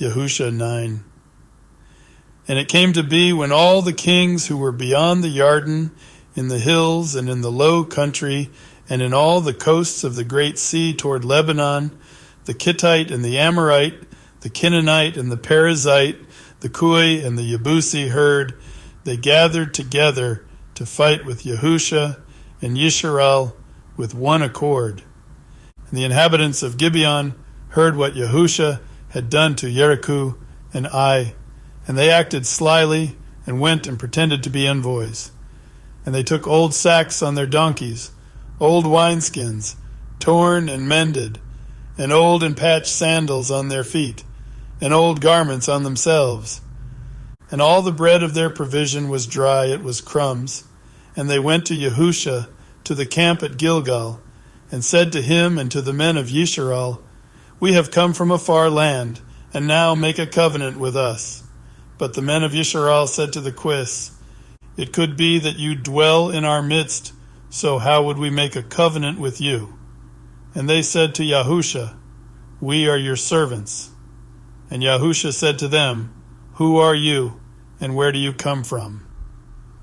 Yahuah 9. And it came to be when all the kings who were beyond the Yarden, in the hills and in the low country, and in all the coasts of the great sea toward Lebanon, the Kittite and the Amorite, the Canaanite and the Perizzite, the Kui and the Yebusi heard, they gathered together to fight with Yahuah and Yisrael with one accord. And the inhabitants of Gibeon heard what Yahuah had done to Jericho and Ai, and they acted slyly and went and pretended to be envoys. And they took old sacks on their donkeys, old wineskins, torn and mended, and old and patched sandals on their feet, and old garments on themselves. And all the bread of their provision was dry, it was crumbs. And they went to Yahuah to the camp at Gilgal, and said to him and to the men of Yisrael, We have come from a far land, and now make a covenant with us. But the men of Yisrael said to the Quis, It could be that you dwell in our midst, so how would we make a covenant with you? And they said to Yahuah, We are your servants. And Yahuah said to them, Who are you, and where do you come from?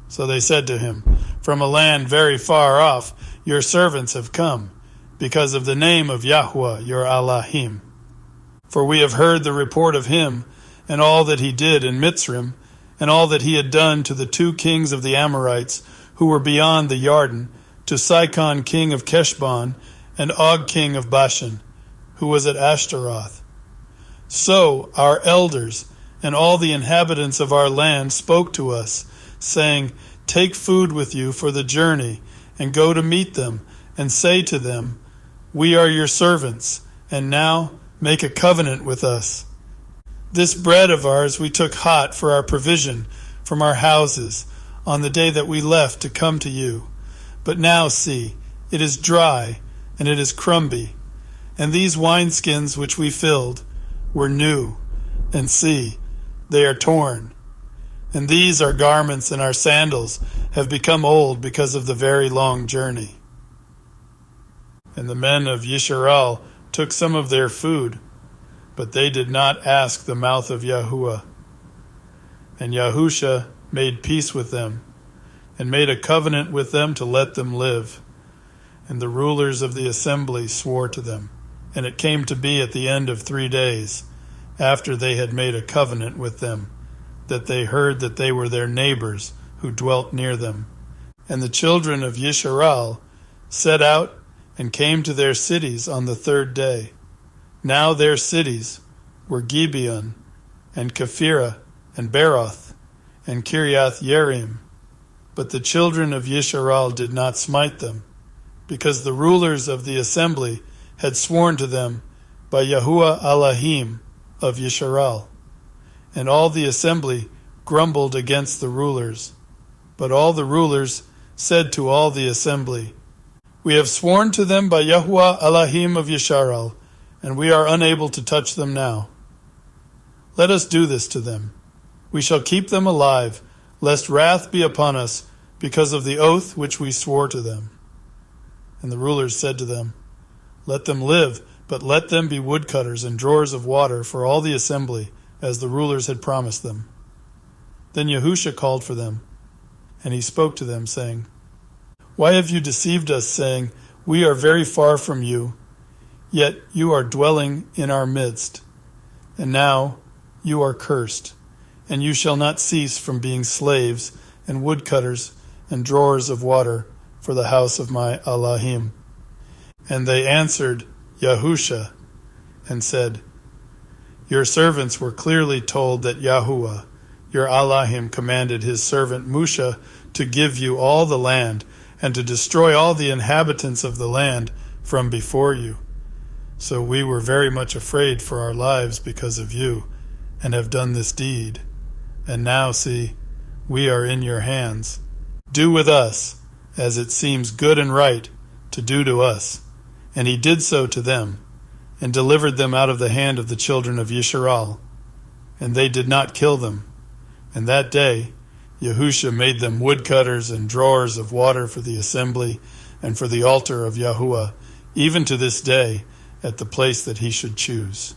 So they said to him, From a land very far off your servants have come, because of the name of Yahuah your Elohim. For we have heard the report of him, and all that he did in Mitzrim, and all that he had done to the 2 kings of the Amorites, who were beyond the Yarden, to Sihon king of Keshbon, and Og king of Bashan, who was at Ashtaroth. So our elders and all the inhabitants of our land spoke to us, saying, Take food with you for the journey, and go to meet them, and say to them, We are your servants, and now make a covenant with us. This bread of ours we took hot for our provision from our houses on the day that we left to come to you. But now see, it is dry, and it is crumby, and these wineskins which we filled were new, and see, they are torn. And these our garments and our sandals have become old because of the very long journey. And the men of Yisrael took some of their food, but they did not ask the mouth of Yahuah. And Yahuah made peace with them, and made a covenant with them to let them live. And the rulers of the assembly swore to them. And it came to be at the end of 3 days, after they had made a covenant with them, that they heard that they were their neighbors who dwelt near them. And the children of Yisrael set out and came to their cities on the 3rd day. Now their cities were Gibeon, and Kephirah, and Beroth, and Kiriath Yearim. But the children of Yisrael did not smite them, because the rulers of the assembly had sworn to them by Yahuah Elohim of Yisrael. And all the assembly grumbled against the rulers. But all the rulers said to all the assembly, We have sworn to them by Yahuah Elohim of Yisrael, and we are unable to touch them now. Let us do this to them. We shall keep them alive, lest wrath be upon us because of the oath which we swore to them. And the rulers said to them, Let them live, but let them be woodcutters and drawers of water for all the assembly, as the rulers had promised them. Then Yahuah called for them, and he spoke to them, saying, Why have you deceived us, saying, We are very far from you, yet you are dwelling in our midst? And now you are cursed, and you shall not cease from being slaves and woodcutters and drawers of water for the house of my Elohim. And they answered Yahuah and said, Your servants were clearly told that Yahuah, your Elohim, commanded his servant Musha to give you all the land and to destroy all the inhabitants of the land from before you. So we were very much afraid for our lives because of you, and have done this deed. And now, see, we are in your hands. Do with us as it seems good and right to do to us. And he did so to them, and delivered them out of the hand of the children of Yisrael. And they did not kill them. And that day Yahuah made them woodcutters and drawers of water for the assembly and for the altar of Yahuah, even to this day, at the place that he should choose.